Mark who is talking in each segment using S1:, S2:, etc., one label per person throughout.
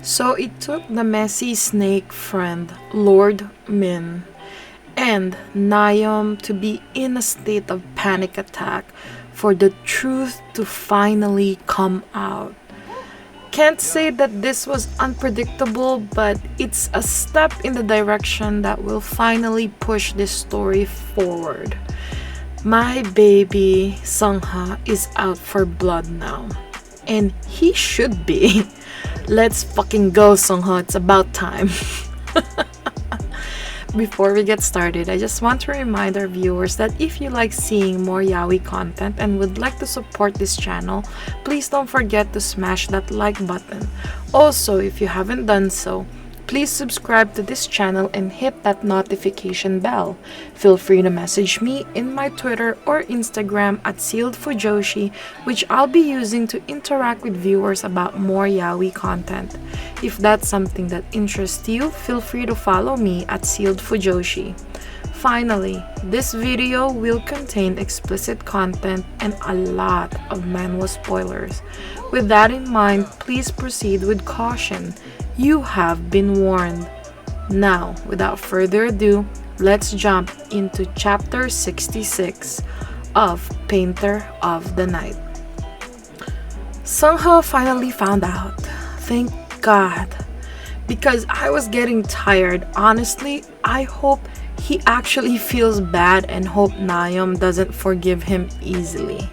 S1: So it took the messy snake friend, Lord Min, and Nakyum to be in a state of panic attack for the truth to finally come out. Can't say that this was unpredictable, but it's a step in the direction that will finally push this story forward. My baby Seungho is out for blood now. And he should be. Let's fucking go, Seungho. It's about time. Before we get started, I just want to remind our viewers that if you like seeing more yaoi content and would like to support this channel, please don't forget to smash that like button. Also, if you haven't done so, please subscribe to this channel and hit that notification bell. Feel free to message me in my Twitter or Instagram at ZEALED FUJOSHI, which I'll be using to interact with viewers about more yaoi content. If that's something that interests you, feel free to follow me at ZEALED FUJOSHI. Finally, this video will contain explicit content and a lot of manhwa spoilers. With that in mind, please proceed with caution. You have been warned. Now, without further ado, let's jump into chapter 66 of Painter of the Night. Seungho finally found out. Thank God. Because I was getting tired. Honestly, I hope he actually feels bad and hope Nakyum doesn't forgive him easily.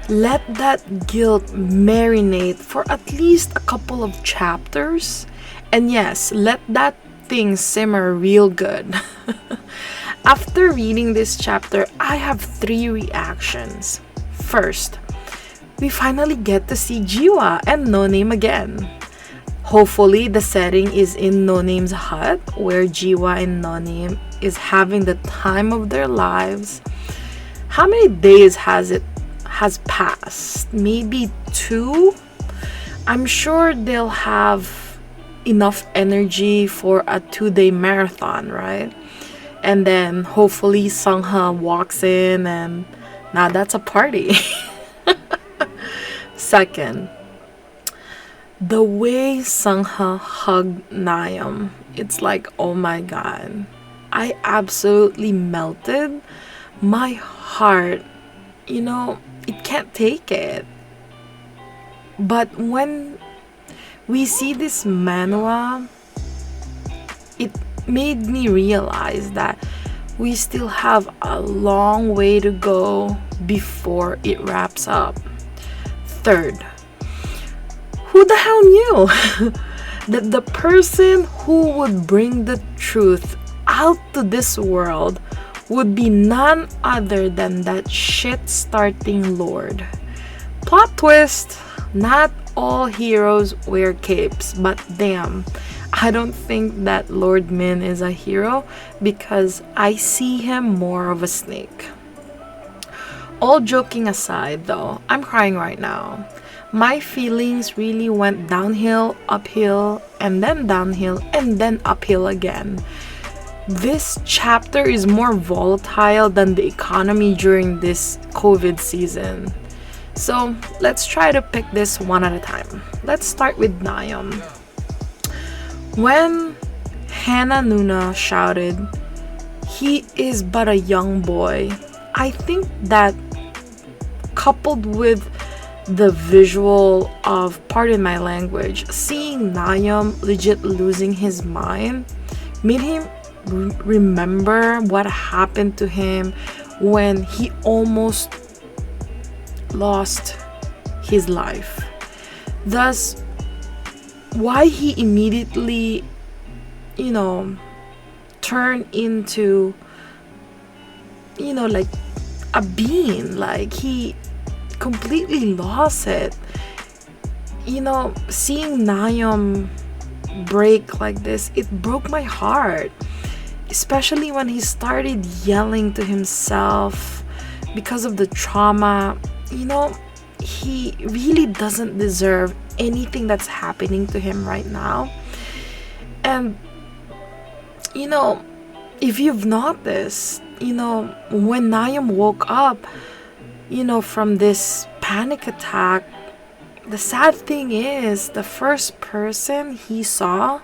S1: Let that guilt marinate for at least a couple of chapters. And yes, let that thing simmer real good. After reading this chapter, I have 3 reactions. First, we finally get to see Jihwa and No Name again. Hopefully, the setting is in No Name's hut, where Jihwa and No Name is having the time of their lives. How many days has passed? Maybe 2? I'm sure they'll have enough energy for a 2-day marathon, right? And then hopefully Seungho walks in and now that's a party. Second, the way Seungho hugged Nakyum, it's like, oh my god. I absolutely melted. My heart, it can't take it. But when we see this manhwa, it made me realize that we still have a long way to go before it wraps up. Third, who the hell knew that the person who would bring the truth out to this world would be none other than that shit-starting lord? Plot twist! Not all heroes wear capes, but damn, I don't think that Lord Min is a hero because I see him more of a snake. All joking aside though, I'm crying right now. My feelings really went downhill, uphill, and then downhill, and then uphill again. This chapter is more volatile than the economy during this COVID season. So let's try to pick this one at a time. Let's start with Nakyum. When Hannah Nuna shouted, "He is but a young boy," I think that coupled with the visual of, pardon my language, seeing Nakyum legit losing his mind made him remember what happened to him when he almost lost his life. Thus, why he immediately, turned into, like a bean. Like he completely lost it. Seeing Nakyum break like this, it broke my heart. Especially when he started yelling to himself because of the trauma. He really doesn't deserve anything that's happening to him right now. And if you've noticed, when Nakyum woke up, from this panic attack, the sad thing is, the first person he saw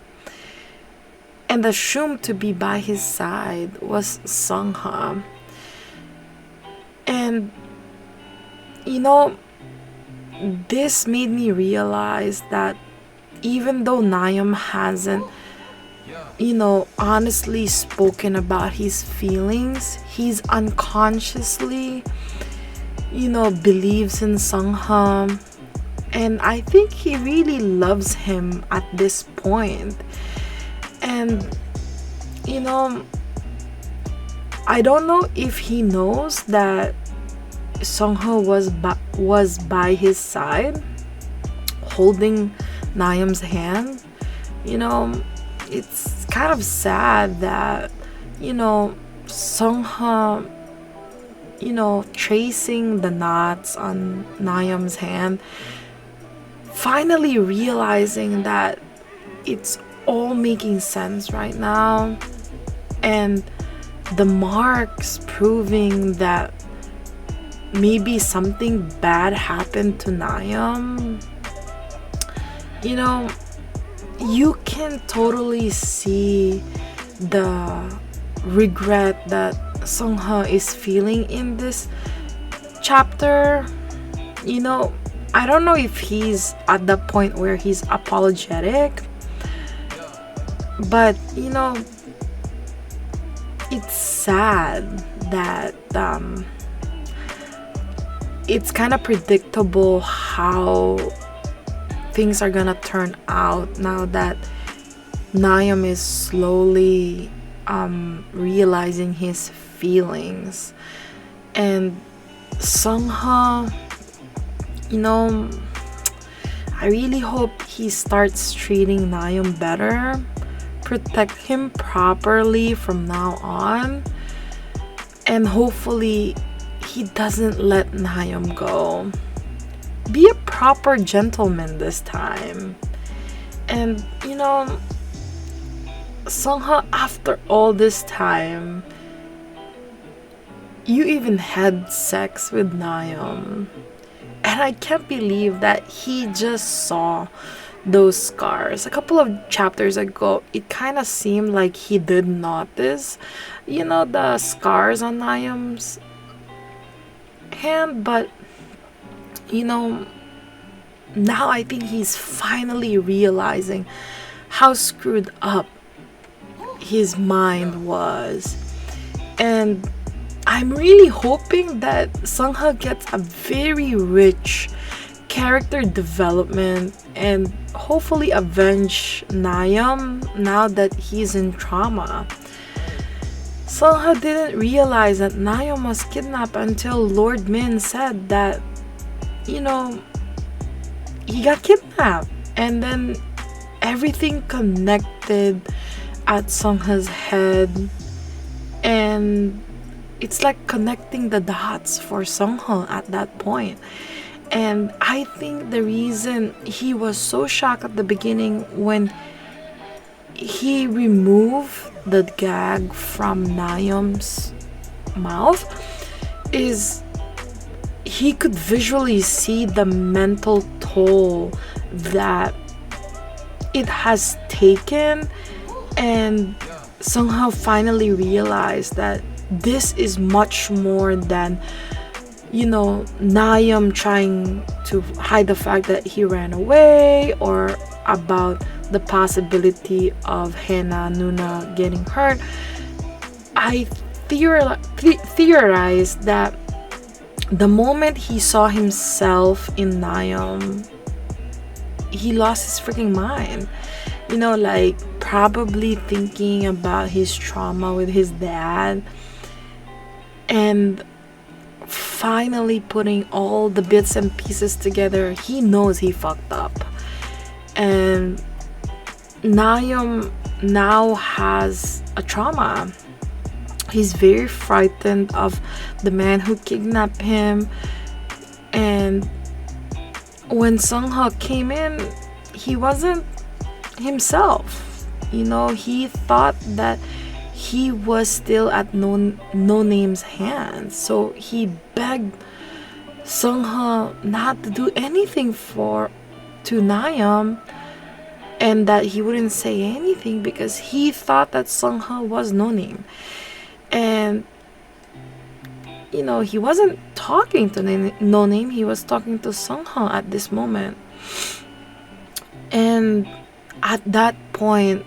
S1: and assumed to be by his side was Seungho. And you know, this made me realize that even though Nakyum hasn't, honestly spoken about his feelings, he's unconsciously, believes in Seungho. And I think he really loves him at this point. And, I don't know if he knows that Seungho was by his side, holding Nakyum's hand. It's kind of sad that, Seungho, tracing the knots on Nakyum's hand, finally realizing that it's all making sense right now, and the marks proving that maybe something bad happened to Nakyum. You can totally see the regret that Seungho is feeling in this chapter. I don't know if he's at the point where he's apologetic, but it's sad that it's kind of predictable how things are gonna turn out now that Nakyum is slowly realizing his feelings. And Seungho, I really hope he starts treating Nakyum better, protect him properly from now on, and hopefully he doesn't let Nakyum go. Be a proper gentleman this time. And Seungho, after all this time, you even had sex with Nakyum, and I can't believe that he just saw those scars. A couple of chapters ago, it kind of seemed like he did notice the scars on Nakyum's hand, but now I think he's finally realizing how screwed up his mind was. And I'm really hoping that Seungho gets a very rich character development and hopefully avenge Nakyum now that he's in trauma. Seungho didn't realize that Nakyum was kidnapped until Lord Min said that, he got kidnapped. And then everything connected at Seungho's head. And it's like connecting the dots for Seungho at that point. And I think the reason he was so shocked at the beginning when he removed the gag from Nakyum's mouth is he could visually see the mental toll that it has taken. And Seungho finally realized that this is much more than Nakyum trying to hide the fact that he ran away, or about the possibility of Hena Nuna getting hurt. I theorized that the moment he saw himself in Nakyum, he lost his freaking mind. Like probably thinking about his trauma with his dad, and finally putting all the bits and pieces together. He knows he fucked up, and Nakyum now has a trauma. He's very frightened of the man who kidnapped him. And when Seungho came in, he wasn't himself. He thought that he was still at No Name's hands. So he begged Seungho not to do anything to Nakyum, and that he wouldn't say anything because he thought that Seungho was no name. And he wasn't talking to no name, he was talking to Seungho at this moment. And at that point,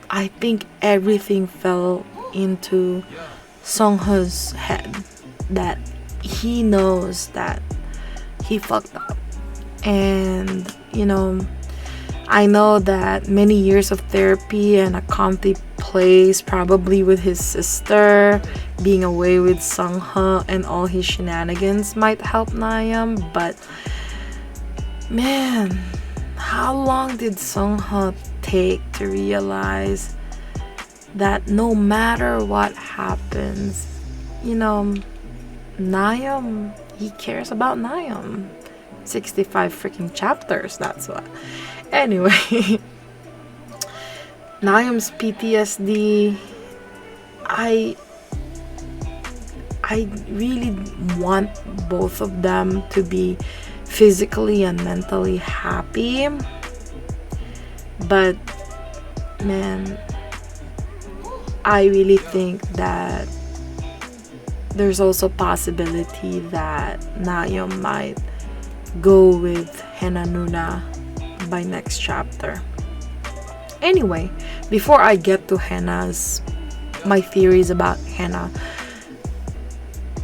S1: I think everything fell into Seungho's head, that he knows that he fucked up. And I know that many years of therapy and a comfy place, probably with his sister, being away with Seungho and all his shenanigans might help Nakyum, but man, how long did Seungho take to realize that no matter what happens, Nakyum, he cares about Nakyum. 65 freaking chapters, that's what. Anyway, Nakyum's PTSD, I really want both of them to be physically and mentally happy, but man, I really think that there's also possibility that Nakyum might go with Hena Nuna by next chapter. Anyway, before I get to my theories about Hena,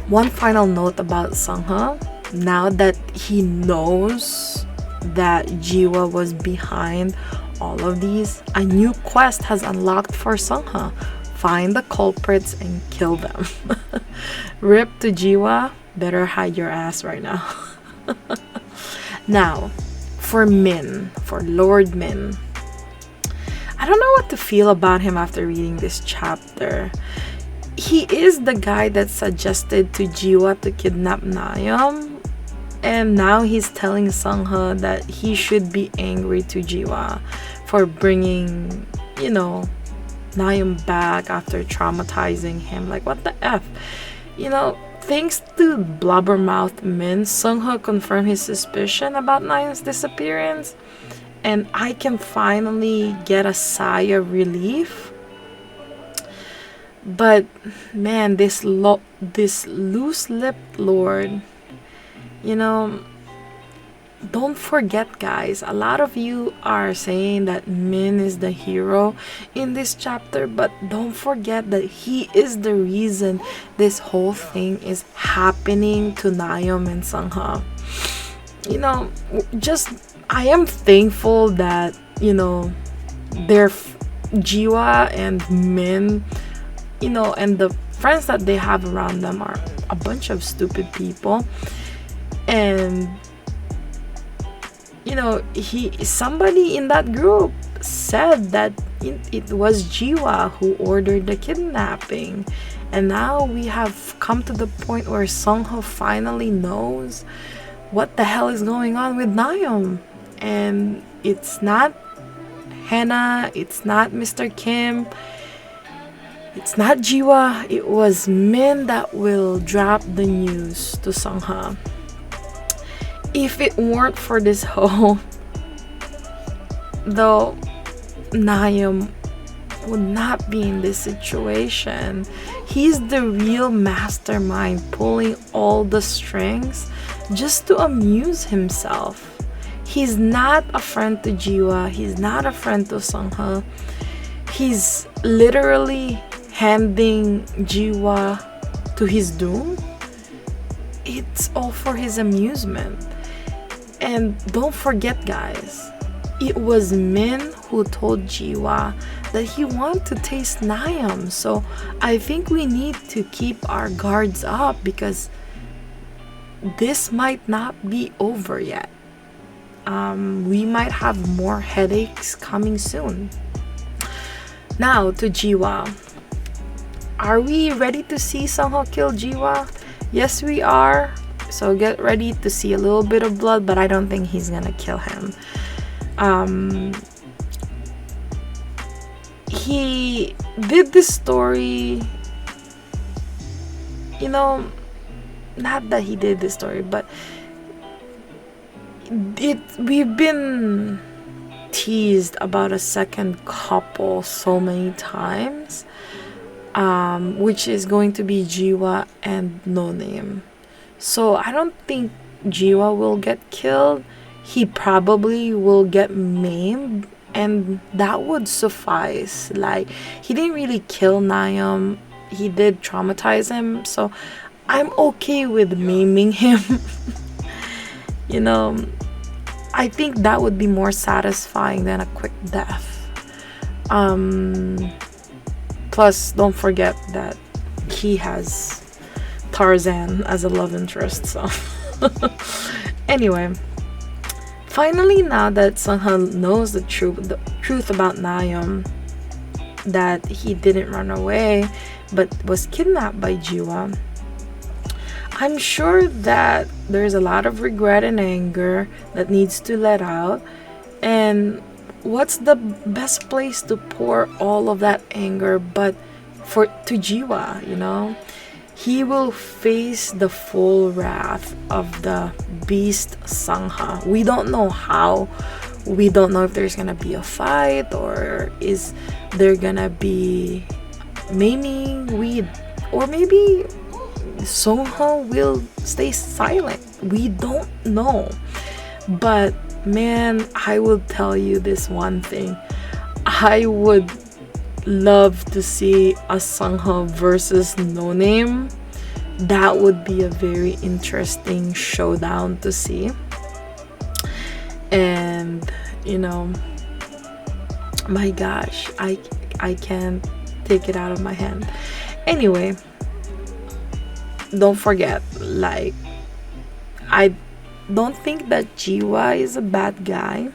S1: one final note about Seungho. Now that he knows that Jihwa was behind all of these, a new quest has unlocked for Seungho. Find the culprits and kill them. Rip to Jihwa, better hide your ass right now. Now, for Lord Min, I don't know what to feel about him after reading this chapter. He is the guy that suggested to Jihwa to kidnap Nakyum, and now he's telling Seungho that he should be angry to Jihwa for bringing, Nakyum back after traumatizing him. Like, what the F? Thanks to blubbermouth Min, Seungho confirmed his suspicion about Nakyum's disappearance, and I can finally get a sigh of relief. But man, this loose-lipped lord, don't forget, guys, a lot of you are saying that Min is the hero in this chapter, but don't forget that he is the reason this whole thing is happening to Nakyum and Seungho. I am thankful that their Jihwa and Min, and the friends that they have around them are a bunch of stupid people. And somebody in that group said that it was Jihwa who ordered the kidnapping, and now we have come to the point where Seungho finally knows what the hell is going on with Nakyum. And it's not Hena, it's not Mr. Kim, it's not Jihwa, it was Min that will drop the news to Seungho. If it weren't for this hoe, though, Nakyum would not be in this situation. He's the real mastermind pulling all the strings just to amuse himself. He's not a friend to Jihwa, he's not a friend to Seungho. He's literally handing Jihwa to his doom. It's all for his amusement. And don't forget, guys, it was Min who told Jihwa that he wanted to taste Nakyum. So I think we need to keep our guards up because this might not be over yet. We might have more headaches coming soon. Now to Jihwa. Are we ready to see Seungho kill Jihwa? Yes, we are. So get ready to see a little bit of blood, but I don't think he's gonna kill him. He did this story, not that he did this story, but we've been teased about a second couple so many times, which is going to be Jihwa and No Name. So I don't think Jihwa will get killed. He probably will get maimed, and that would suffice. Like, he didn't really kill Nakyum, he did traumatize him, so I'm okay with maiming him. You know, I think that would be more satisfying than a quick death. Plus, don't forget that he has Tarzan as a love interest, so anyway, finally, now that Seungho knows the truth about Nakyum, that he didn't run away but was kidnapped by Jihwa, I'm sure that there's a lot of regret and anger that needs to let out. And what's the best place to pour all of that anger but to Jihwa, you know? He will face the full wrath of the beast Seungho. We don't know how. We don't know if there's gonna be a fight, or is there gonna be maiming, or maybe Seungho will stay silent. We don't know. But man, I will tell you this one thing. I would love to see a Seungho versus No Name. That would be a very interesting showdown to see. And you know, my gosh, I can't take it out of my hand. Anyway, don't forget, like, I don't think that Jihwa is a bad guy.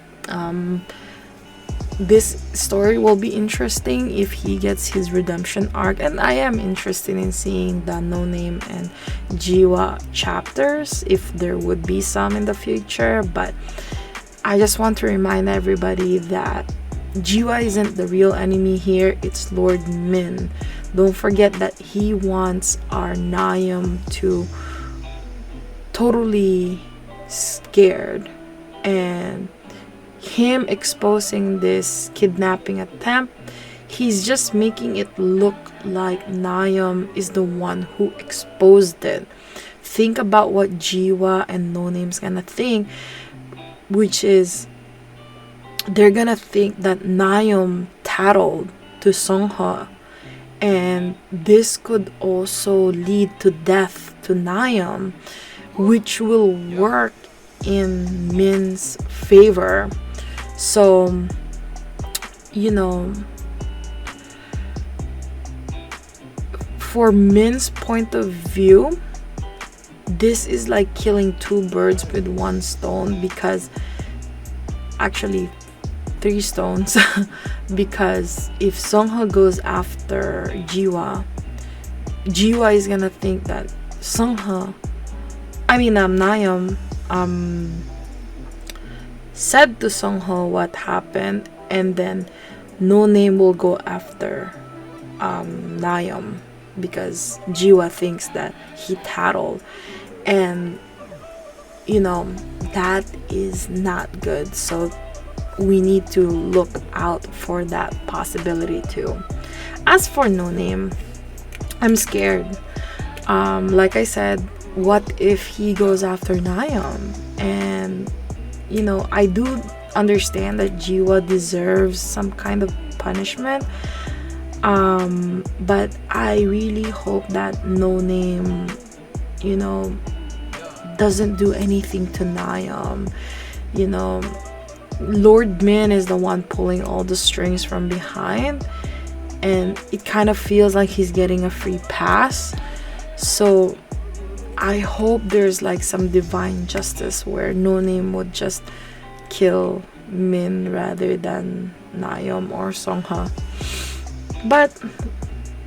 S1: This story will be interesting if he gets his redemption arc, and I am interested in seeing the No Name and Jihwa chapters, if there would be some in the future. But I just want to remind everybody that Jihwa isn't the real enemy here, it's Lord Min. Don't forget that he wants our Nakyum to totally scared, and him exposing this kidnapping attempt, he's just making it look like Nakyum is the one who exposed it. Think about what Jihwa and No Name's gonna think, which is they're gonna think that Nakyum tattled to Seungho, and this could also lead to death to Nakyum, which will work in Min's favor. So, you know, for Min's point of view, this is like killing two birds with one stone, because actually 3 stones because if Seungho goes after Jihwa is gonna think that Nakyum said to Seungho what happened, and then No Name will go after Nakyum because Jihwa thinks that he tattled, and you know that is not good. So we need to look out for that possibility too. As for No Name, I'm scared. Like I said, what if he goes after Nakyum? And you know, I do understand that Jihwa deserves some kind of punishment, but I really hope that No Name, you know, doesn't do anything to Nakyum. You know, Lord Min is the one pulling all the strings from behind, and it kind of feels like he's getting a free pass. So I hope there's like some divine justice where No Name would just kill Min rather than Nakyum or Seungho. But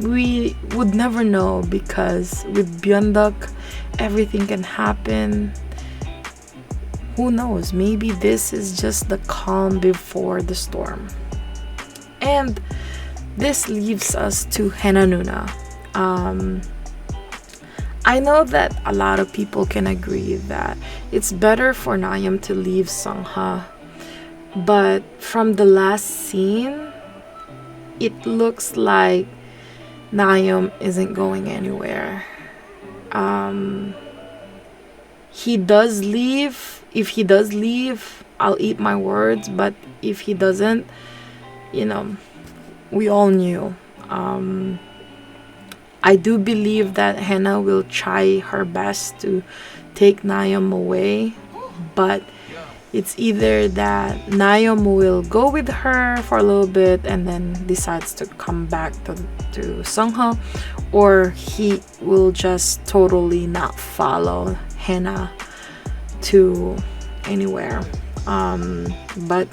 S1: we would never know, because with Byeonduck everything can happen. Who knows, maybe this is just the calm before the storm. And this leaves us to Henanuna. I know that a lot of people can agree that it's better for Nakyum to leave Seungho, but from the last scene, it looks like Nakyum isn't going anywhere. He does leave. If he does leave, I'll eat my words, but if he doesn't, we all knew. I do believe that Hannah will try her best to take Nakyum away, but it's either that Nakyum will go with her for a little bit and then decides to come back to Seungho, or he will just totally not follow Hannah to anywhere. But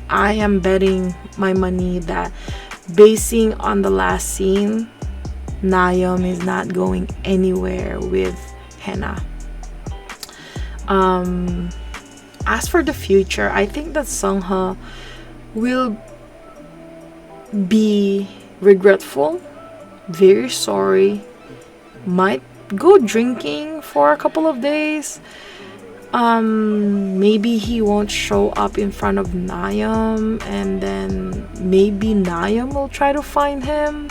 S1: I am betting my money that, basing on the last scene, Nakyum is not going anywhere with Hannah. As for the future, I think that Seungho will be regretful, very sorry, might go drinking for a couple of days. Maybe he won't show up in front of Nakyum, and then maybe Nakyum will try to find him,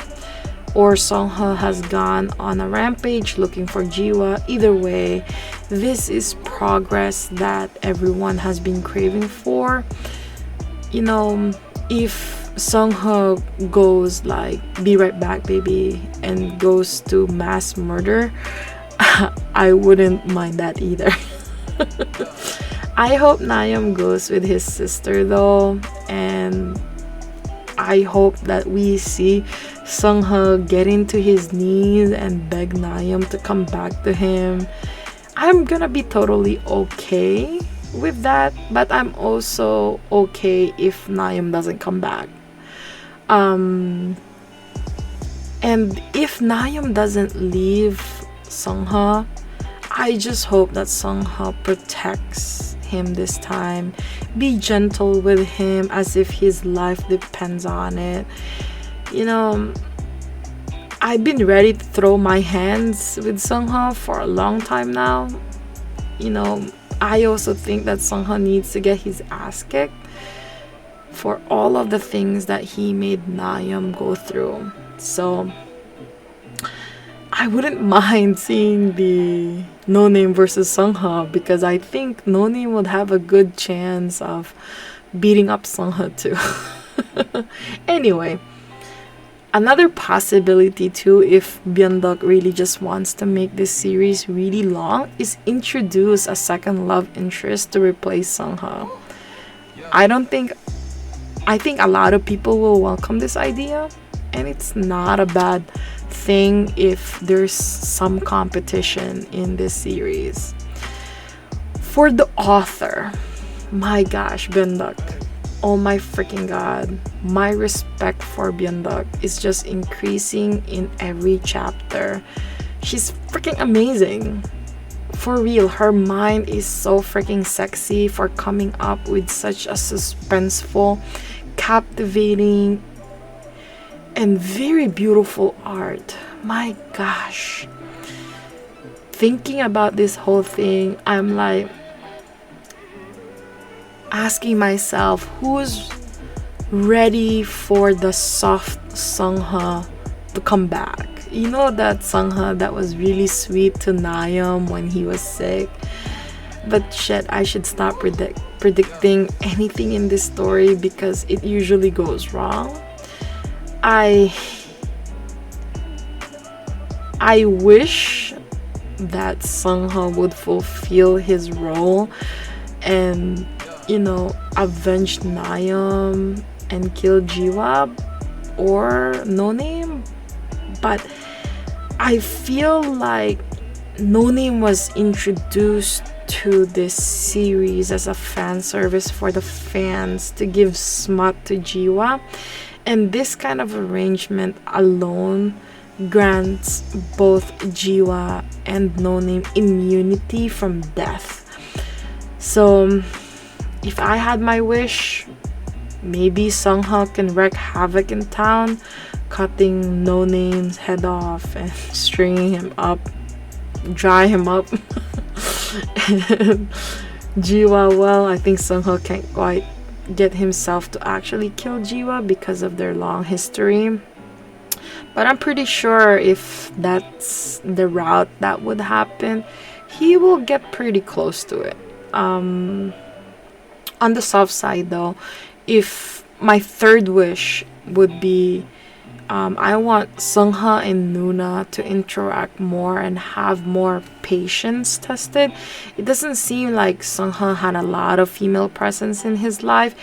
S1: or Seungho has gone on a rampage looking for Jihwa. Either way, this is progress that everyone has been craving for. If Seungho goes like, be right back baby, and goes to mass murder, I wouldn't mind that either. I hope Nakyum goes with his sister though, and I hope that we see Seungho get into his knees and beg Nakyum to come back to him. I'm gonna be totally okay with that, but I'm also okay if Nakyum doesn't come back. And if Nakyum doesn't leave Seungho, I just hope that Seungho protects him this time. Be gentle with him as if his life depends on it. I've been ready to throw my hands with Seungho for a long time now. I also think that Seungho needs to get his ass kicked for all of the things that he made Nakyum go through. So I wouldn't mind seeing the No Name versus Seungho, because I think No Name would have a good chance of beating up Seungho too. Anyway, another possibility too, if Byeonduck really just wants to make this series really long, is introduce a second love interest to replace Seungho. I think a lot of people will welcome this idea, and it's not a bad thing if there's some competition in this series. For the author, my gosh, Byeonduck, oh my freaking god, my respect for Byeonduck is just increasing in every chapter. She's freaking amazing. For real, her mind is so freaking sexy for coming up with such a suspenseful, captivating, and very beautiful art. My gosh. Thinking about this whole thing, I'm like asking myself, who's ready for the soft Seungho to come back? That Seungho that was really sweet to Nakyum when he was sick. But shit, I should stop predicting anything in this story because it usually goes wrong. I wish that Seungho would fulfill his role and avenge Nakyum and kill Jihwa or No Name, but I feel like No Name was introduced to this series as a fan service for the fans to give smut to Jihwa, and this kind of arrangement alone grants both Jihwa and No Name immunity from death. So if I had my wish, maybe Seungho can wreak havoc in town, cutting No Name's head off and stringing him up dry him up. And Jihwa, well, I think Seungho can't quite get himself to actually kill Jihwa because of their long history. But I'm pretty sure if that's the route that would happen, he will get pretty close to it. On the soft side, though, if my third wish would be, I want Seungho and Nuna to interact more and have more patience tested. It doesn't seem like Seungho had a lot of female presence in his life,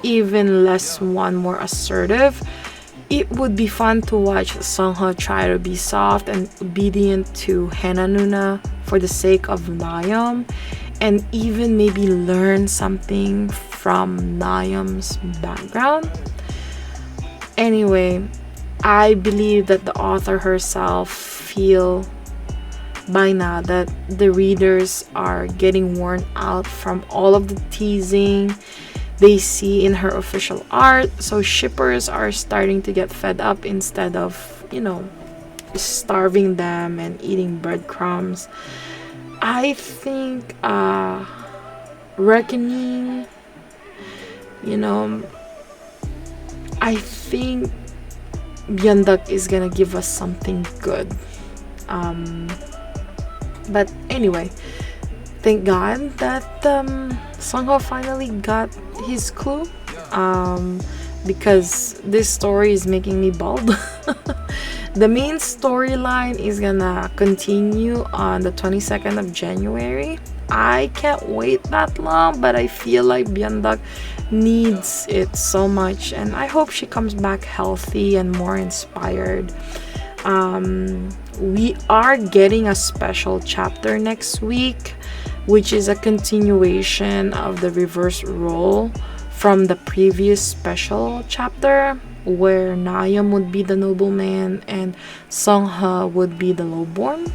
S1: even less one more assertive. It would be fun to watch Seungho try to be soft and obedient to Hana Nuna for the sake of Nakyum, and even maybe learn something from Nakyum's background. Anyway, I believe that the author herself feel by now that the readers are getting worn out from all of the teasing they see in her official art, so shippers are starting to get fed up instead of, starving them and eating breadcrumbs. I think reckoning, I think Byeonduck is gonna give us something good. But anyway, thank God that Seungho finally got his clue, because this story is making me bald. The main storyline is gonna continue on the 22nd of January. I can't wait that long, but I feel like Byeonduck needs it so much, and I hope she comes back healthy and more inspired. We are getting a special chapter next week, which is a continuation of the reverse role from the previous special chapter, where Nakyum would be the nobleman and Seungho would be the lowborn.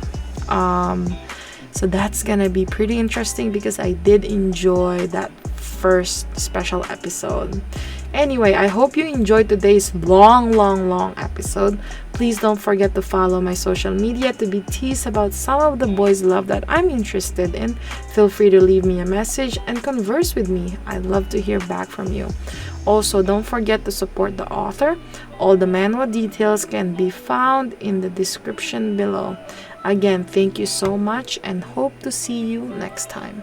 S1: So that's gonna be pretty interesting because I did enjoy that first special episode. Anyway, I hope you enjoyed today's long episode. Please don't forget to follow my social media to be teased about some of the boys' love that I'm interested in. Feel free to leave me a message and converse with me. I'd love to hear back from you. Also, don't forget to support the author. All the manhwa details can be found in the description below. Again, thank you so much and hope to see you next time.